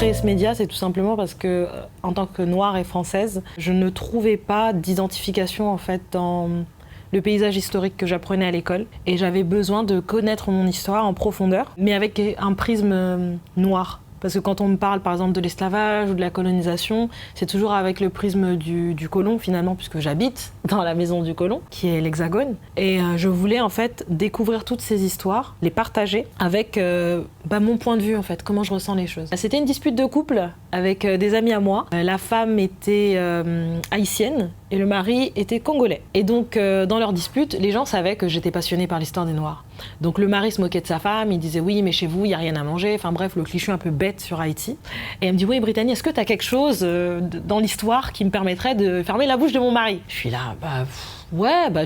créé ce média, c'est tout simplement parce que, en tant que noire et française, je ne trouvais pas d'identification en fait dans le paysage historique que j'apprenais à l'école. Et j'avais besoin de connaître mon histoire en profondeur, mais avec un prisme noir. Parce que quand on me parle par exemple de l'esclavage ou de la colonisation, c'est toujours avec le prisme du colon finalement, puisque j'habite dans la maison du colon, qui est l'Hexagone. Et je voulais en fait découvrir toutes ces histoires, les partager avec mon point de vue en fait, comment je ressens les choses. C'était une dispute de couple avec des amis à moi. La femme était haïtienne et le mari était congolais. Et donc dans leur dispute, les gens savaient que j'étais passionnée par l'histoire des Noirs. Donc le mari se moquait de sa femme, il disait oui mais chez vous il n'y a rien à manger, enfin bref le cliché un peu bête sur Haïti. Et elle me dit oui Brittany, est-ce que tu as quelque chose dans l'histoire qui me permettrait de fermer la bouche de mon mari? Je suis là,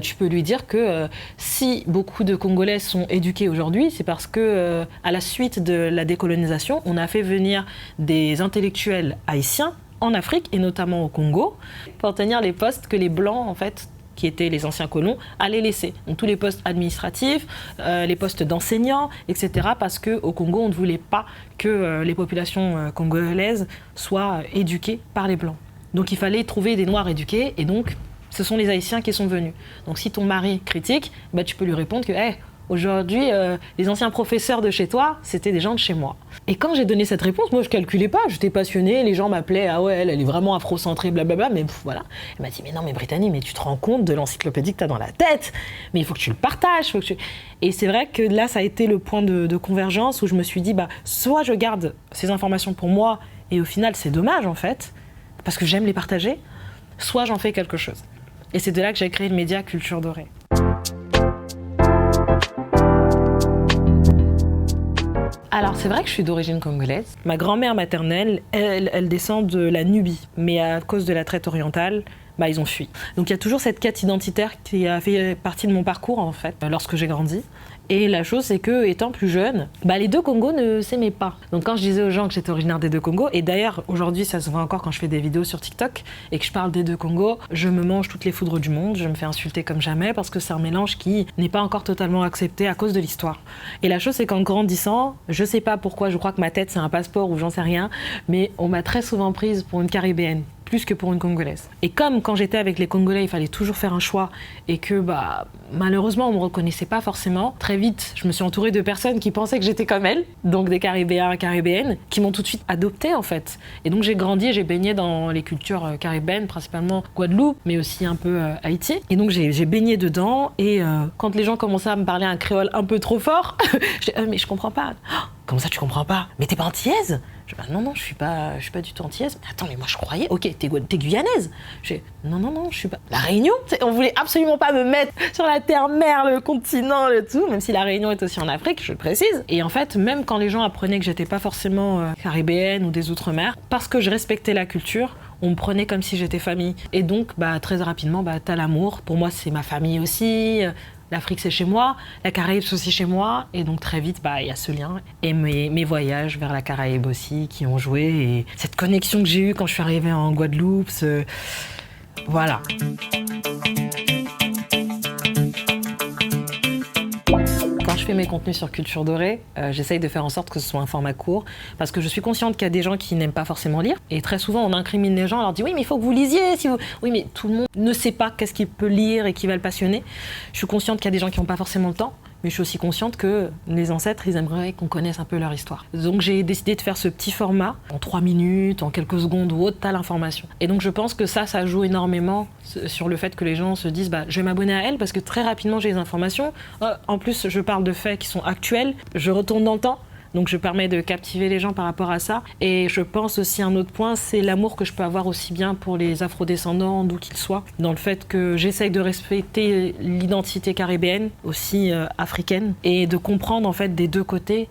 tu peux lui dire que si beaucoup de Congolais sont éduqués aujourd'hui, c'est parce que à la suite de la décolonisation, on a fait venir des intellectuels haïtiens en Afrique et notamment au Congo pour tenir les postes que les Blancs en fait, qui étaient les anciens colons, allaient laisser. Donc tous les postes administratifs, les postes d'enseignants, etc. Parce qu'au Congo, on ne voulait pas que les populations congolaises soient éduquées par les Blancs. Donc il fallait trouver des Noirs éduqués et donc ce sont les Haïtiens qui sont venus. Donc si ton mari critique, tu peux lui répondre que aujourd'hui, les anciens professeurs de chez toi, c'était des gens de chez moi. Et quand j'ai donné cette réponse, moi je calculais pas, j'étais passionnée, les gens m'appelaient, ah ouais, elle est vraiment afrocentrée, blablabla, mais voilà. Elle m'a dit, mais non, mais Brittany, mais tu te rends compte de l'encyclopédie que t'as dans la tête, mais il faut que tu le partages. Et c'est vrai que là, ça a été le point de convergence où je me suis dit, soit je garde ces informations pour moi, et au final, c'est dommage en fait, parce que j'aime les partager, soit j'en fais quelque chose. Et c'est de là que j'ai créé le média Culture Dorée. Alors c'est vrai que je suis d'origine congolaise. Ma grand-mère maternelle, elle descend de la Nubie, mais à cause de la traite orientale, ils ont fui. Donc il y a toujours cette quête identitaire qui a fait partie de mon parcours en fait, lorsque j'ai grandi. Et la chose, c'est que, étant plus jeune, les deux Congos ne s'aimaient pas. Donc quand je disais aux gens que j'étais originaire des deux Congos, et d'ailleurs aujourd'hui ça se voit encore quand je fais des vidéos sur TikTok et que je parle des deux Congos, je me mange toutes les foudres du monde, je me fais insulter comme jamais parce que c'est un mélange qui n'est pas encore totalement accepté à cause de l'histoire. Et la chose, c'est qu'en grandissant, je sais pas pourquoi, je crois que ma tête c'est un passeport ou j'en sais rien, mais on m'a très souvent prise pour une Caribéenne, plus que pour une Congolaise. Et comme quand j'étais avec les Congolais, il fallait toujours faire un choix et que malheureusement on me reconnaissait pas forcément, très vite je me suis entourée de personnes qui pensaient que j'étais comme elles, donc des Caribéens et Caribéennes, qui m'ont tout de suite adoptée en fait. Et donc j'ai grandi et j'ai baigné dans les cultures caribéennes, principalement Guadeloupe, mais aussi un peu Haïti. Et donc j'ai baigné dedans et quand les gens commençaient à me parler un créole un peu trop fort, je dis mais je comprends pas. Comment ça tu comprends pas? Mais t'es pas antillaise? Non, je suis pas du tout antillaise. Mais attends, mais moi je croyais, ok, t'es guyanaise. Non, je suis pas. La Réunion? On voulait absolument pas me mettre sur la terre-mère, le continent, le tout, même si la Réunion est aussi en Afrique, je le précise. Et en fait, même quand les gens apprenaient que j'étais pas forcément caribéenne ou des Outre-mer, parce que je respectais la culture, on me prenait comme si j'étais famille. Et donc, très rapidement, t'as l'amour. Pour moi, c'est ma famille aussi. L'Afrique, c'est chez moi, la Caraïbe, c'est aussi chez moi. Et donc, très vite, il y a ce lien. Et mes voyages vers la Caraïbe aussi qui ont joué. Et cette connexion que j'ai eue quand je suis arrivée en Guadeloupe, voilà. Quand je fais mes contenus sur Culture Dorée, j'essaye de faire en sorte que ce soit un format court, parce que je suis consciente qu'il y a des gens qui n'aiment pas forcément lire. Et très souvent, on incrimine les gens, on leur dit « Oui, mais il faut que vous lisiez !» Oui, mais tout le monde ne sait pas qu'est-ce qu'il peut lire et qui va le passionner. Je suis consciente qu'il y a des gens qui n'ont pas forcément le temps, mais je suis aussi consciente que les ancêtres, ils aimeraient qu'on connaisse un peu leur histoire. Donc j'ai décidé de faire ce petit format, en 3 minutes, en quelques secondes ou autre, t'as l'information. Et donc je pense que ça joue énormément sur le fait que les gens se disent je vais m'abonner à elle parce que très rapidement j'ai les informations. En plus, je parle de faits qui sont actuels, je retourne dans le temps. Donc je permets de captiver les gens par rapport à ça. Et je pense aussi un autre point, c'est l'amour que je peux avoir aussi bien pour les afrodescendants, d'où qu'ils soient, dans le fait que j'essaye de respecter l'identité caribéenne, aussi africaine, et de comprendre en fait des deux côtés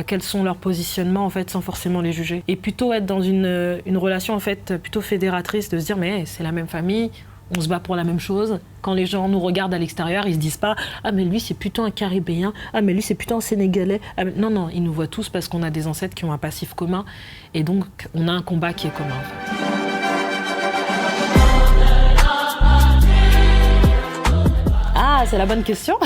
quels sont leurs positionnements en fait, sans forcément les juger. Et plutôt être dans une relation en fait plutôt fédératrice, de se dire mais c'est la même famille, on se bat pour la même chose. Quand les gens nous regardent à l'extérieur, ils se disent pas « Ah mais lui c'est plutôt un Caribéen, ah mais lui c'est plutôt un Sénégalais. » Non, ils nous voient tous parce qu'on a des ancêtres qui ont un passif commun et donc on a un combat qui est commun. Ah, c'est la bonne question.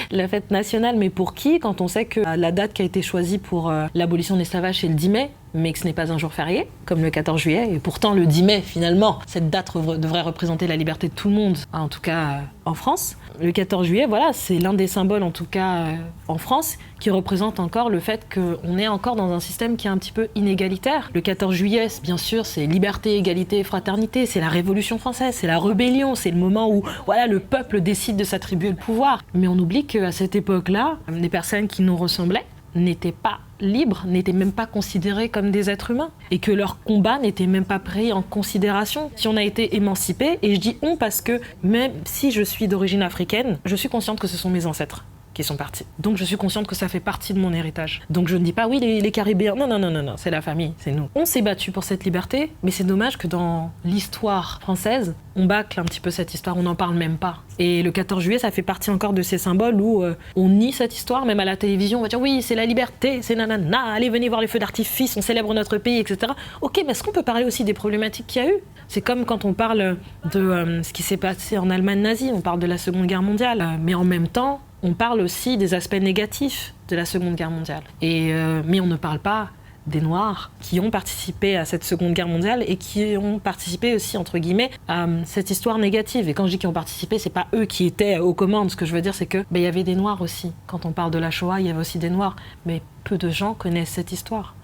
La fête nationale, mais pour qui? Quand on sait que la date qui a été choisie pour l'abolition de l'esclavage, c'est le 10 mai. mais que ce n'est pas un jour férié, comme le 14 juillet. Et pourtant, le 10 mai, finalement, cette date devrait représenter la liberté de tout le monde, en tout cas en France. Le 14 juillet, voilà, c'est l'un des symboles, en tout cas en France, qui représente encore le fait qu'on est encore dans un système qui est un petit peu inégalitaire. Le 14 juillet, bien sûr, c'est liberté, égalité, fraternité, c'est la Révolution française, c'est la rébellion, c'est le moment où voilà, le peuple décide de s'attribuer le pouvoir. Mais on oublie qu'à cette époque-là, les personnes qui nous ressemblaient n'étaient pas libres, n'étaient même pas considérés comme des êtres humains et que leur combat n'était même pas pris en considération. Si on a été émancipés, et je dis on parce que même si je suis d'origine africaine, je suis consciente que ce sont mes ancêtres qui sont partis. Donc je suis consciente que ça fait partie de mon héritage. Donc je ne dis pas oui les Caribéens, non, c'est la famille, c'est nous. On s'est battu pour cette liberté, mais c'est dommage que dans l'histoire française, on bâcle un petit peu cette histoire, on n'en parle même pas. Et le 14 juillet, ça fait partie encore de ces symboles où on nie cette histoire, même à la télévision, on va dire oui, c'est la liberté, c'est nanana, allez, venez voir les feux d'artifice, on célèbre notre pays, etc. Ok, mais est-ce qu'on peut parler aussi des problématiques qu'il y a eu ? C'est comme quand on parle de ce qui s'est passé en Allemagne nazie, on parle de la Seconde Guerre mondiale, mais en même temps, on parle aussi des aspects négatifs de la Seconde Guerre mondiale. Mais on ne parle pas des Noirs qui ont participé à cette Seconde Guerre mondiale et qui ont participé aussi, entre guillemets, à cette histoire négative. Et quand je dis qu'ils ont participé, c'est pas eux qui étaient aux commandes. Ce que je veux dire, c'est que y avait des Noirs aussi. Quand on parle de la Shoah, il y avait aussi des Noirs. Mais peu de gens connaissent cette histoire.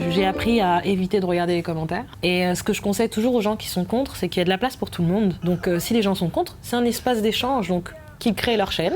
J'ai appris à éviter de regarder les commentaires. Et ce que je conseille toujours aux gens qui sont contre, c'est qu'il y a de la place pour tout le monde. Donc si les gens sont contre, c'est un espace d'échange. Donc qu'ils créent leur chaîne,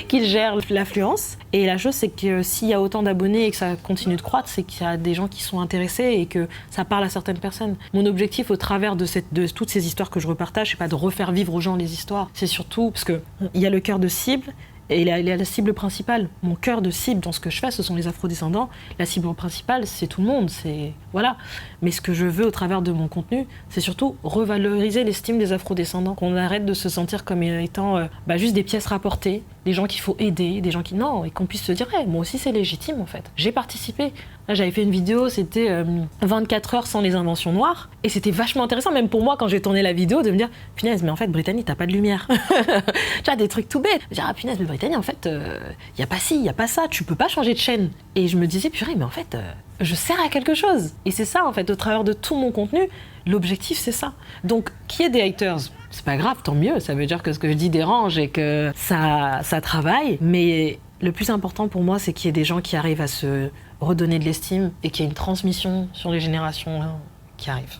qu'ils gèrent l'affluence. Et la chose, c'est que s'il y a autant d'abonnés et que ça continue de croître, c'est qu'il y a des gens qui sont intéressés et que ça parle à certaines personnes. Mon objectif au travers de toutes ces histoires que je repartage, c'est pas de refaire vivre aux gens les histoires. C'est surtout parce qu'il y a le cœur de cible, et il y a la cible principale. Mon cœur de cible dans ce que je fais, ce sont les afrodescendants. La cible principale, c'est tout le monde, c'est... Voilà. Mais ce que je veux au travers de mon contenu, c'est surtout revaloriser l'estime des afrodescendants. Qu'on arrête de se sentir comme étant juste des pièces rapportées, des gens qu'il faut aider, des gens qui... Non, et qu'on puisse se dire, moi aussi c'est légitime en fait. J'ai participé. Là, j'avais fait une vidéo, c'était 24 heures sans les inventions noires. Et c'était vachement intéressant, même pour moi, quand j'ai tourné la vidéo, de me dire, punaise, mais en fait, Brittany, t'as pas de lumière. Tu vois, des trucs tout bêtes. Je me dis, punaise, mais Brittany, en fait, y a pas ci, y a pas ça, tu peux pas changer de chaîne. Et je me disais, purée, mais en fait, je sers à quelque chose. Et c'est ça, en fait, au travers de tout mon contenu, l'objectif, c'est ça. Donc, qu'il y ait des haters, c'est pas grave, tant mieux. Ça veut dire que ce que je dis dérange et que ça travaille. Mais le plus important pour moi, c'est qu'il y ait des gens qui arrivent à se redonner de l'estime et qu'il y ait une transmission sur les générations qui arrivent.